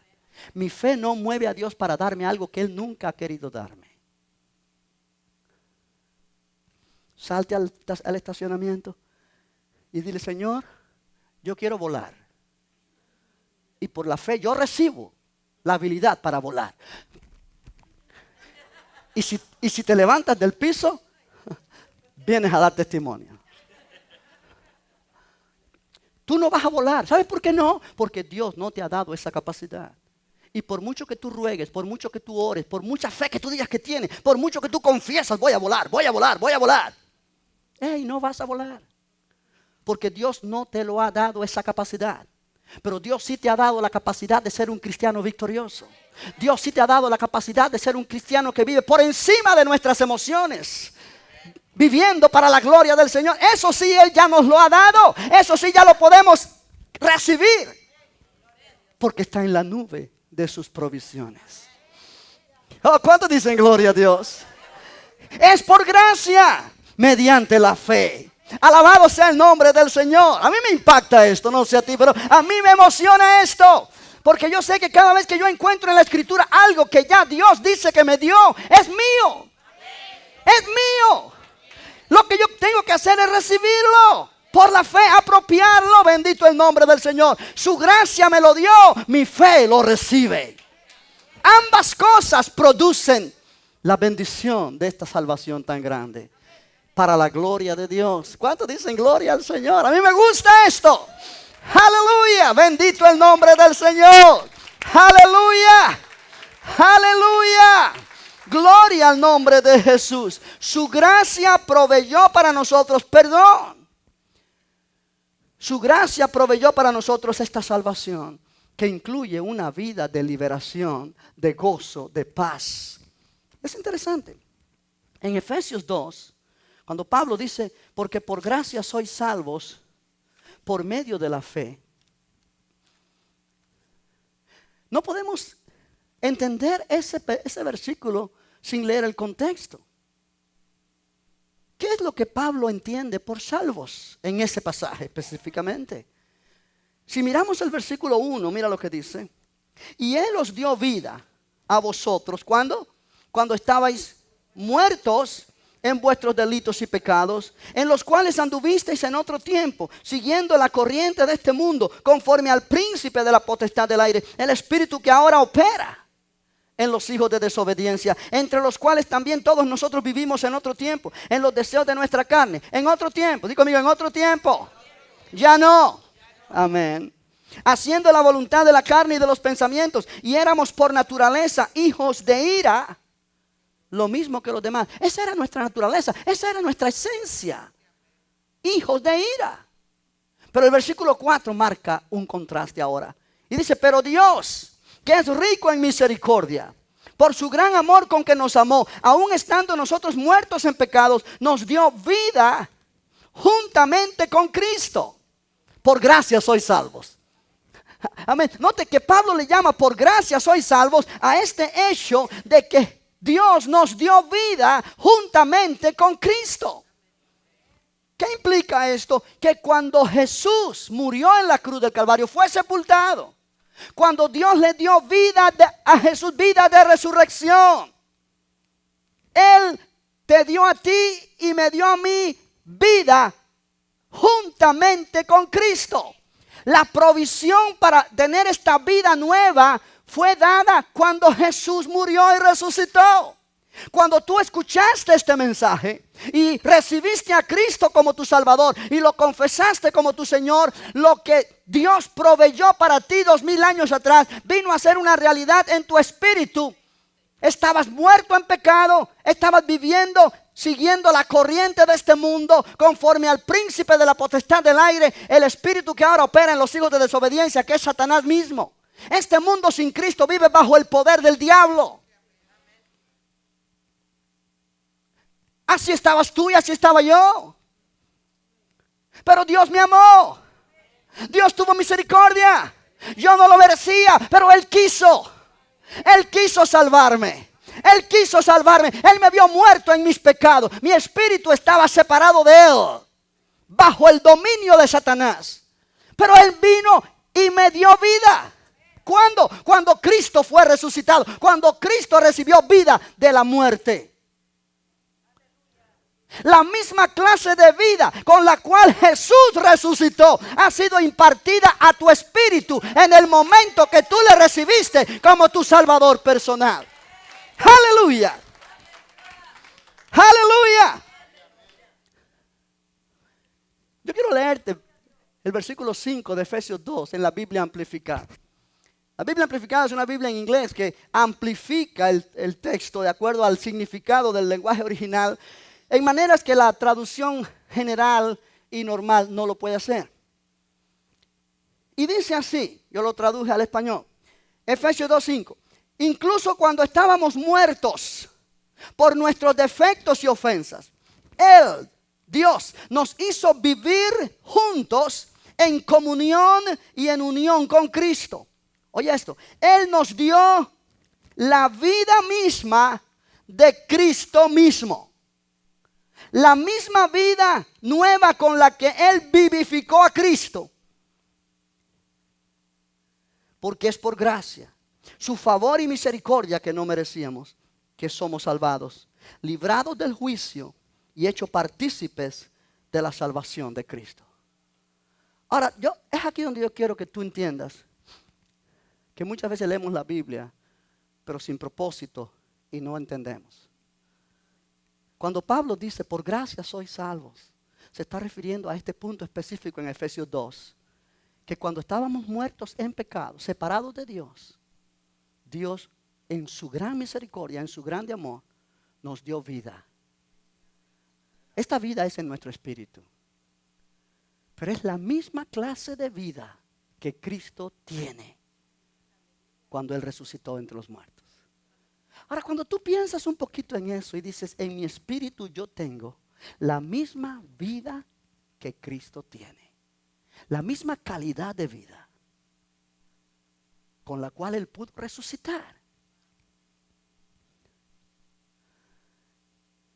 Mi fe no mueve a Dios para darme algo que Él nunca ha querido darme. Salte al estacionamiento y dile, Señor, yo quiero volar. Y por la fe yo recibo la habilidad para volar. Y si te levantas del piso, vienes a dar testimonio. Tú no vas a volar. ¿Sabes por qué no? Porque Dios no te ha dado esa capacidad. Y por mucho que tú ruegues, por mucho que tú ores, por mucha fe que tú digas que tienes, por mucho que tú confiesas, voy a volar, voy a volar, voy a volar. No vas a volar. Porque Dios no te lo ha dado esa capacidad. Pero Dios sí te ha dado la capacidad de ser un cristiano victorioso. Dios sí te ha dado la capacidad de ser un cristiano que vive por encima de nuestras emociones, viviendo para la gloria del Señor. Eso sí, Él ya nos lo ha dado. Eso sí ya lo podemos recibir, porque está en la nube de sus provisiones. Oh, ¿cuántos dicen gloria a Dios? Es por gracia, mediante la fe. Alabado sea el nombre del Señor. A mí me impacta esto, no sé a ti, pero a mí me emociona esto. Porque yo sé que cada vez que yo encuentro en la Escritura algo que ya Dios dice que me dio, es mío. Es mío. Lo que yo tengo que hacer es recibirlo. Por la fe, apropiarlo. Bendito el nombre del Señor. Su gracia me lo dio, mi fe lo recibe. Ambas cosas producen la bendición de esta salvación tan grande. Para la gloria de Dios. ¿Cuántos dicen gloria al Señor? A mí me gusta esto. Aleluya. Bendito el nombre del Señor. Aleluya. Aleluya. Gloria al nombre de Jesús. Su gracia proveyó para nosotros perdón. Su gracia proveyó para nosotros esta salvación, que incluye una vida de liberación, de gozo, de paz. Es interesante. En Efesios 2, cuando Pablo dice, porque por gracia sois salvos por medio de la fe, no podemos entender ese versículo sin leer el contexto. ¿Qué es lo que Pablo entiende por salvos en ese pasaje específicamente? Si miramos el versículo 1, mira lo que dice. Y Él os dio vida a vosotros. ¿Cuándo? Cuando estabais muertos en vuestros delitos y pecados, en los cuales anduvisteis en otro tiempo, siguiendo la corriente de este mundo, conforme al príncipe de la potestad del aire, el espíritu que ahora opera en los hijos de desobediencia, entre los cuales también todos nosotros vivimos en otro tiempo, en los deseos de nuestra carne, en otro tiempo. Digo conmigo, en otro tiempo. Ya no. Amén. Haciendo la voluntad de la carne y de los pensamientos, y éramos por naturaleza hijos de ira, lo mismo que los demás. Esa era nuestra naturaleza, esa era nuestra esencia. Hijos de ira. Pero el versículo 4 marca un contraste ahora. Y dice, pero Dios, que es rico en misericordia, por su gran amor con que nos amó, aun estando nosotros muertos en pecados, nos dio vida juntamente con Cristo. Por gracia sois salvos. Amén. Note que Pablo le llama por gracia sois salvos a este hecho de que Dios nos dio vida juntamente con Cristo. ¿Qué implica esto? Que cuando Jesús murió en la cruz del Calvario, fue sepultado, Cuando Dios le dio vida a Jesús, vida de resurrección, Él te dio a ti y me dio a mí vida juntamente con Cristo. La provisión para tener esta vida nueva fue dada cuando Jesús murió y resucitó. Cuando tú escuchaste este mensaje y recibiste a Cristo como tu Salvador y lo confesaste como tu Señor, lo que Dios proveyó para ti 2000 años atrás vino a ser una realidad en tu espíritu. Estabas muerto en pecado, estabas viviendo siguiendo la corriente de este mundo, conforme al príncipe de la potestad del aire, el espíritu que ahora opera en los hijos de desobediencia, que es Satanás mismo. Este mundo sin Cristo vive bajo el poder del diablo. Así estabas tú y así estaba yo. Pero Dios me amó. Dios tuvo misericordia. Yo no lo merecía, pero Él quiso. Él quiso salvarme. Él quiso salvarme. Él me vio muerto en mis pecados. Mi espíritu estaba separado de Él, bajo el dominio de Satanás. Pero Él vino y me dio vida. ¿Cuándo? Cuando Cristo fue resucitado. Cuando Cristo recibió vida de la muerte. La misma clase de vida con la cual Jesús resucitó ha sido impartida a tu espíritu en el momento que tú le recibiste como tu Salvador personal. Aleluya. Aleluya. Yo quiero leerte el versículo 5 de Efesios 2 en la Biblia amplificada. La Biblia amplificada es una Biblia en inglés que amplifica el texto de acuerdo al significado del lenguaje original, en maneras que la traducción general y normal no lo puede hacer. Y dice así, yo lo traduje al español, Efesios 2:5. Incluso cuando estábamos muertos por nuestros defectos y ofensas, Él, Dios, nos hizo vivir juntos en comunión y en unión con Cristo. Oye esto, Él nos dio la vida misma de Cristo mismo. La misma vida nueva con la que Él vivificó a Cristo. Porque es por gracia, su favor y misericordia que no merecíamos, que somos salvados, librados del juicio y hechos partícipes de la salvación de Cristo. Ahora, es aquí donde yo quiero que tú entiendas que muchas veces leemos la Biblia, pero sin propósito y no entendemos. Cuando Pablo dice, por gracia sois salvos, se está refiriendo a este punto específico en Efesios 2, que cuando estábamos muertos en pecado, separados de Dios, Dios en su gran misericordia, en su grande amor, nos dio vida. Esta vida es en nuestro espíritu, pero es la misma clase de vida que Cristo tiene cuando Él resucitó entre los muertos. Ahora, cuando tú piensas un poquito en eso y dices, en mi espíritu yo tengo la misma vida que Cristo tiene, la misma calidad de vida con la cual Él pudo resucitar.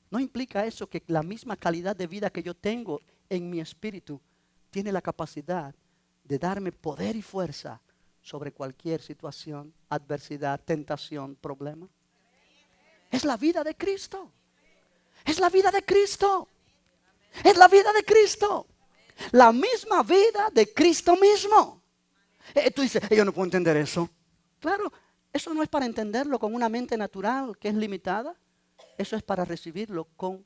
¿No implica eso que la misma calidad de vida que yo tengo en mi espíritu tiene la capacidad de darme poder y fuerza sobre cualquier situación, adversidad, tentación, problema? Es la vida de Cristo. Es la vida de Cristo. Es la vida de Cristo. La misma vida de Cristo mismo. Tú dices, yo no puedo entender eso. Claro, eso no es para entenderlo con una mente natural que es limitada. Eso es para recibirlo con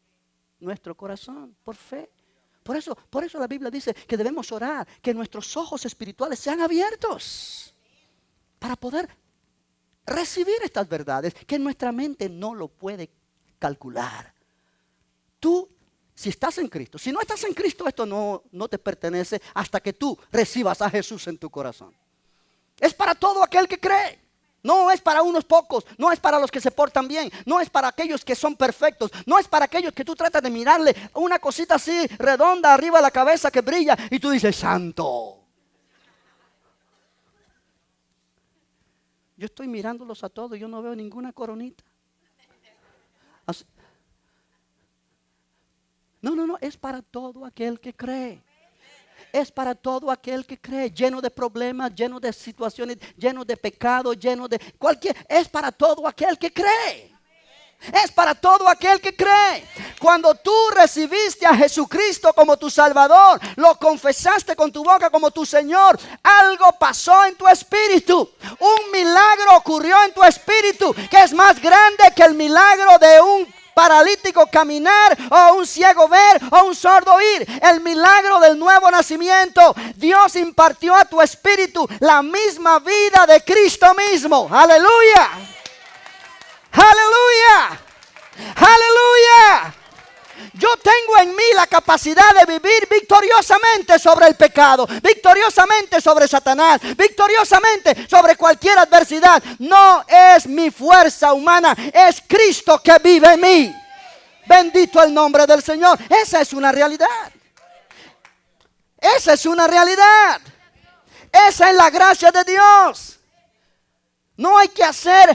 nuestro corazón, por fe. Por eso la Biblia dice que debemos orar, que nuestros ojos espirituales sean abiertos para poder recibir estas verdades que nuestra mente no lo puede calcular. Tú, si estás en Cristo, si no estás en Cristo, esto no te pertenece hasta que tú recibas a Jesús en tu corazón. Es para todo aquel que cree. No es para unos pocos, no es para los que se portan bien, no es para aquellos que son perfectos, no es para aquellos que tú tratas de mirarle una cosita así redonda arriba de la cabeza que brilla y tú dices, santo. Yo estoy mirándolos a todos y yo no veo ninguna coronita. Así. No, es para todo aquel que cree. es para todo aquel que cree, lleno de problemas, lleno de situaciones, lleno de pecado, lleno de cualquier, es para todo aquel que cree. Es para todo aquel que cree. Cuando tú recibiste a Jesucristo como tu Salvador, lo confesaste con tu boca como tu Señor, algo pasó en tu espíritu. Un milagro ocurrió en tu espíritu que es más grande que el milagro de un paralítico caminar, o un ciego ver, o un sordo oír. El milagro del nuevo nacimiento. Dios impartió a tu espíritu la misma vida de Cristo mismo. Aleluya. Aleluya, aleluya. Yo tengo en mí la capacidad de vivir victoriosamente sobre el pecado, victoriosamente sobre Satanás, victoriosamente sobre cualquier adversidad. No es mi fuerza humana, es Cristo que vive en mí. Bendito el nombre del Señor. Esa es una realidad. Esa es una realidad. Esa es la gracia de Dios. No hay que hacer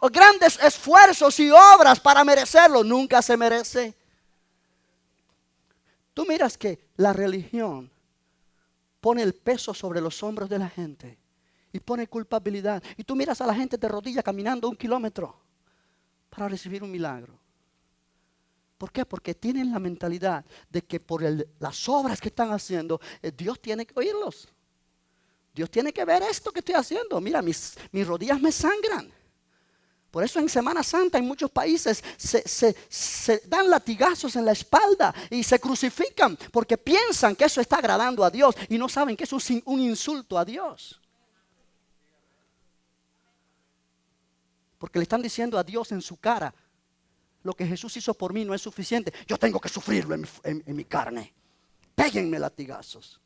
grandes esfuerzos y obras para merecerlo. Nunca se merece. Tú miras que la religión pone el peso sobre los hombros de la gente y pone culpabilidad. Y tú miras a la gente de rodillas caminando 1 kilómetro para recibir un milagro. ¿Por qué? Porque tienen la mentalidad de que por las obras que están haciendo, Dios tiene que oírlos. Dios tiene que ver esto que estoy haciendo. Mira, mis rodillas me sangran. Por eso en Semana Santa en muchos países se dan latigazos en la espalda y se crucifican porque piensan que eso está agradando a Dios y no saben que eso es un insulto a Dios. Porque le están diciendo a Dios en su cara: lo que Jesús hizo por mí no es suficiente. Yo tengo que sufrirlo en mi carne. Péguenme latigazos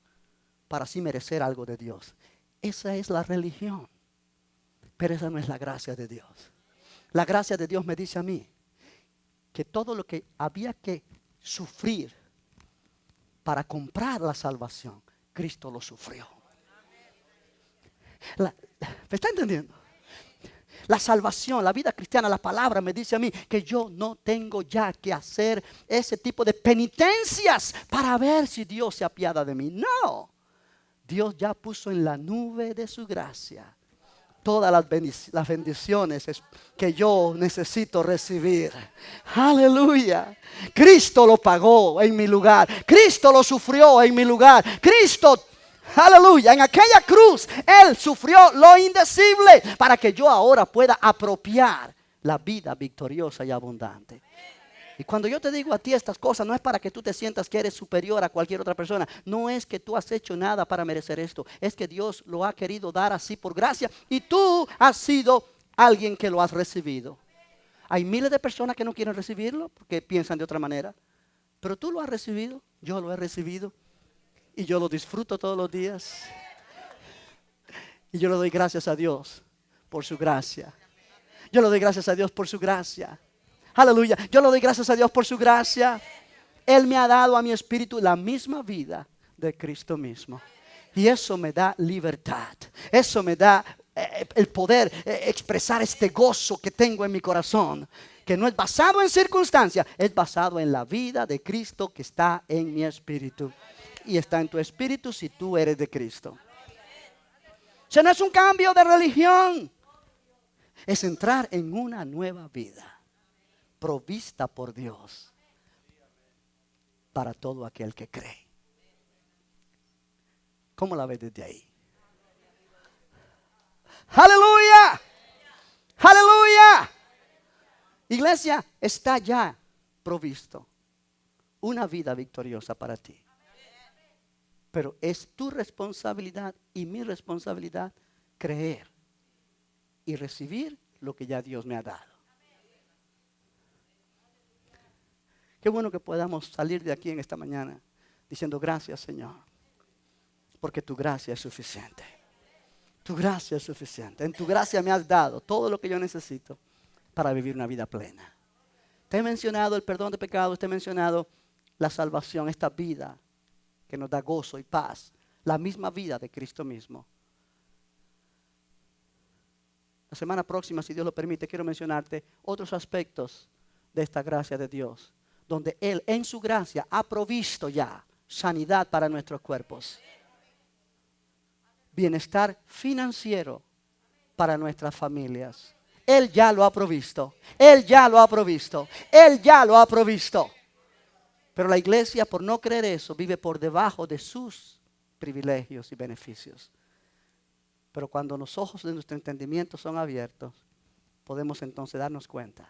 para así merecer algo de Dios. Esa es la religión. Pero esa no es la gracia de Dios. La gracia de Dios me dice a mí que todo lo que había que sufrir para comprar la salvación, Cristo lo sufrió. ¿Me está entendiendo? La salvación, la vida cristiana, la palabra me dice a mí que yo no tengo ya que hacer ese tipo de penitencias para ver si Dios se apiada de mí. No. Dios ya puso en la nube de su gracia todas las bendiciones que yo necesito recibir. Aleluya. Cristo lo pagó en mi lugar. Cristo lo sufrió en mi lugar. Cristo, aleluya, en aquella cruz Él sufrió lo indecible para que yo ahora pueda apropiar la vida victoriosa y abundante. Y cuando yo te digo a ti estas cosas, no es para que tú te sientas que eres superior a cualquier otra persona. No es que tú has hecho nada para merecer esto. Es que Dios lo ha querido dar así por gracia. Y tú has sido alguien que lo has recibido. Hay miles de personas que no quieren recibirlo porque piensan de otra manera. Pero tú lo has recibido, yo lo he recibido. Y yo lo disfruto todos los días. Y yo le doy gracias a Dios por su gracia. Yo le doy gracias a Dios por su gracia. Aleluya. Yo le doy gracias a Dios por su gracia. Él me ha dado a mi espíritu la misma vida de Cristo mismo. Y eso me da libertad. Eso me da el poder expresar este gozo que tengo en mi corazón. Que no es basado en circunstancias, es basado en la vida de Cristo que está en mi espíritu. Y está en tu espíritu si tú eres de Cristo. Eso no es un cambio de religión. Es entrar en una nueva vida provista por Dios para todo aquel que cree. ¿Cómo la ves desde ahí? ¡Aleluya! ¡Aleluya! Iglesia, está ya provisto una vida victoriosa para ti. Pero es tu responsabilidad y mi responsabilidad creer y recibir lo que ya Dios me ha dado. Qué bueno que podamos salir de aquí en esta mañana diciendo gracias, Señor, porque tu gracia es suficiente. Tu gracia es suficiente. En tu gracia me has dado todo lo que yo necesito para vivir una vida plena. Te he mencionado el perdón de pecados, te he mencionado la salvación, esta vida que nos da gozo y paz, la misma vida de Cristo mismo. La semana próxima, si Dios lo permite, quiero mencionarte otros aspectos de esta gracia de Dios, donde Él en su gracia ha provisto ya sanidad para nuestros cuerpos. Bienestar financiero para nuestras familias. Él ya lo ha provisto. Él ya lo ha provisto. Él ya lo ha provisto. Pero la iglesia, por no creer eso, vive por debajo de sus privilegios y beneficios. Pero cuando los ojos de nuestro entendimiento son abiertos, podemos entonces darnos cuenta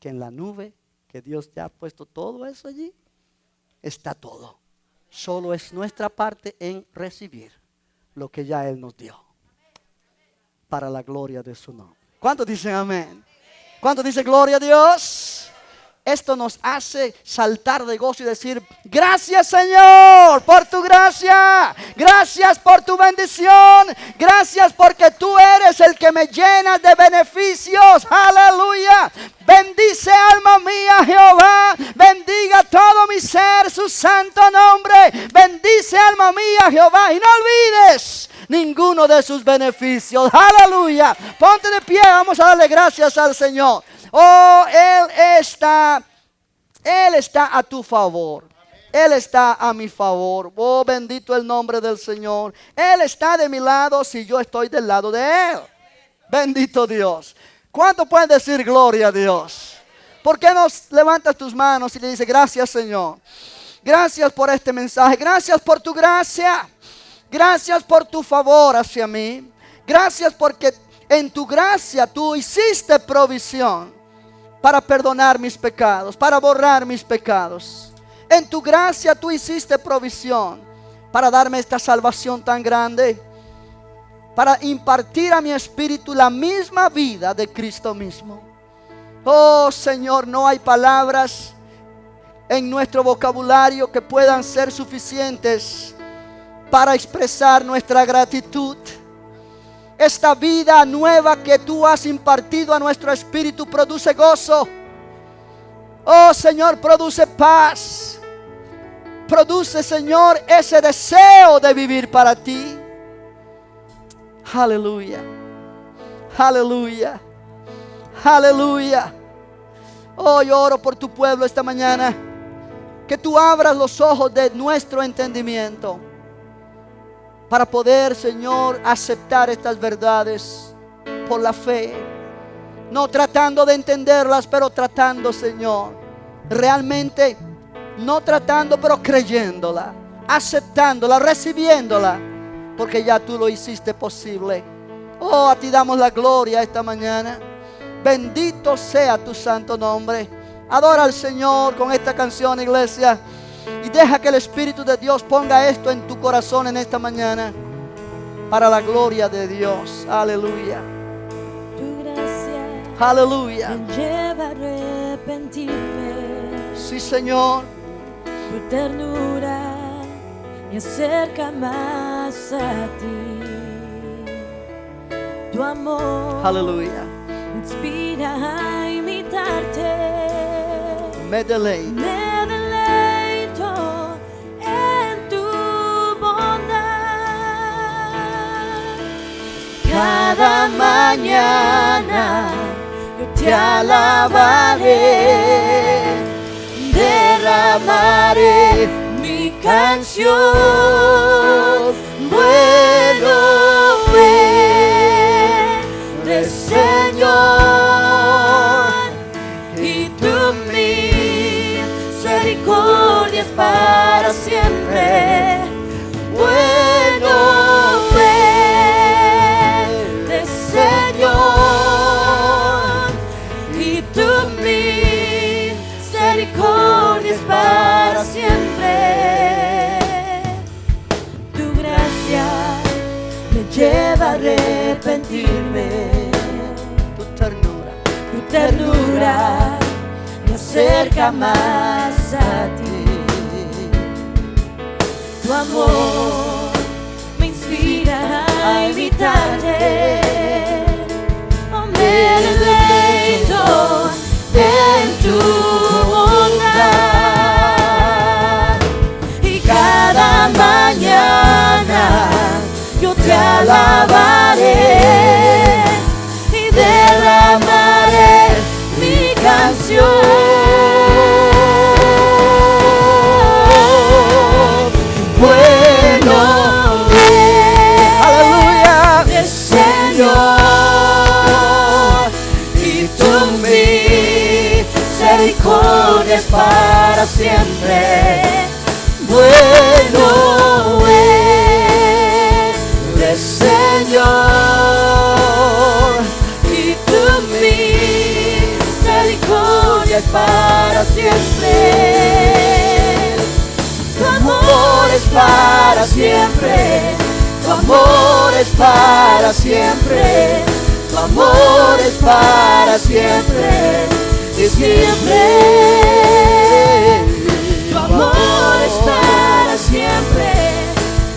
que en la nube, que Dios ya ha puesto todo eso allí, está todo. Solo es nuestra parte en recibir lo que ya Él nos dio. Para la gloria de su nombre. ¿Cuántos dicen amén? ¿Cuántos dicen gloria a Dios? Esto nos hace saltar de gozo y decir, gracias Señor por tu gracia, gracias por tu bendición, gracias porque tú eres el que me llenas de beneficios, aleluya. Bendice alma mía Jehová, bendiga todo mi ser su santo nombre, bendice alma mía Jehová y no olvides ninguno de sus beneficios, aleluya. Ponte de pie, vamos a darle gracias al Señor. Oh, Él está a tu favor. Él está a mi favor. Oh, bendito el nombre del Señor. Él está de mi lado si yo estoy del lado de Él. Bendito Dios. ¿Cuánto pueden decir gloria a Dios? ¿Por qué no levantas tus manos y le dices gracias Señor? Gracias por este mensaje. Gracias por tu gracia. Gracias por tu favor hacia mí. Gracias porque en tu gracia tú hiciste provisión para perdonar mis pecados, para borrar mis pecados. En tu gracia tú hiciste provisión para darme esta salvación tan grande, para impartir a mi espíritu la misma vida de Cristo mismo. Oh Señor, no hay palabras en nuestro vocabulario que puedan ser suficientes para expresar nuestra gratitud. Esta vida nueva que tú has impartido a nuestro espíritu produce gozo. Oh Señor, produce paz. Produce, Señor, ese deseo de vivir para ti. Aleluya. Aleluya. Aleluya. Oh, yo oro por tu pueblo esta mañana. Que tú abras los ojos de nuestro entendimiento para poder, Señor, aceptar estas verdades por la fe. No tratando de entenderlas, pero tratando, Señor, realmente, no tratando, pero creyéndola, aceptándola, recibiéndola, porque ya tú lo hiciste posible. Oh, a ti damos la gloria esta mañana. Bendito sea tu santo nombre. Adora al Señor con esta canción, iglesia. Y deja que el Espíritu de Dios ponga esto en tu corazón en esta mañana. Para la gloria de Dios. Aleluya. Tu gracia Aleluya. me lleva a arrepentirme. Sí, Señor. Tu ternura me acerca más a ti. Tu amor Aleluya. me inspira a imitarte. Me deleito. Me deleito en tu bondad. Cada mañana yo te alabaré, derramaré mi canción. Bueno eres, Señor, y tu misericordia es para siempre. Bueno eres, Señor, y tu misericordia es para siempre. Tu gracia me lleva a arrepentirme. Tu ternura me acerca más a ti. Tu amor me inspira a imitarte. Oh, me deleito en tu bondad. Y cada mañana yo te alabaré y derramaré mi canción. para siempre. Bueno eres, Señor, y tu misericordia es para siempre. Tu amor es para siempre. Tu amor es para siempre. Tu amor es para siempre y siempre. Tu amor es para siempre.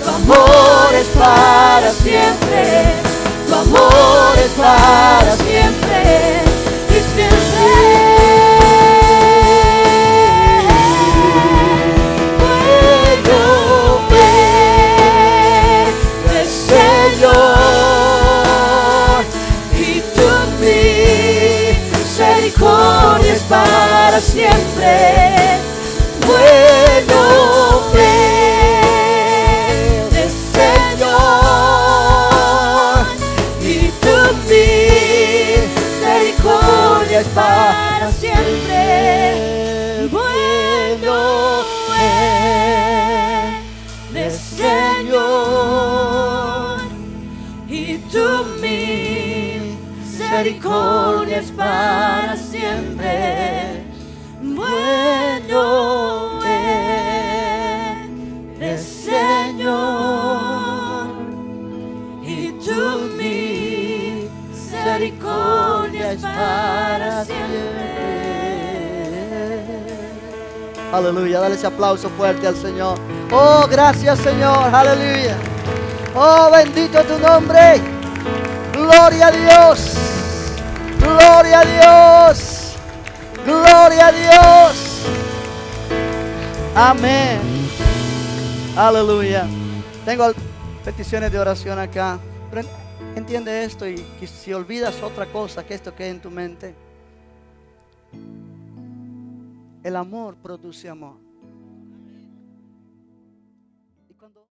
Tu amor es para siempre. Tu amor es para siempre y siempre. Misericordia es para siempre. Bueno eres, Señor, y tu misericordia es para siempre. Bueno eres, Señor, y tu misericordia es para siempre. Bueno eres, Señor, y tu misericordia es para siempre. Aleluya, dale ese aplauso fuerte al Señor. Oh, gracias, Señor, aleluya. Oh, bendito tu nombre. Gloria a Dios. Gloria a Dios. Gloria a Dios. Amén. Aleluya. Tengo peticiones de oración acá. Pero entiende esto, y si olvidas otra cosa, que esto quede en tu mente. El amor produce amor.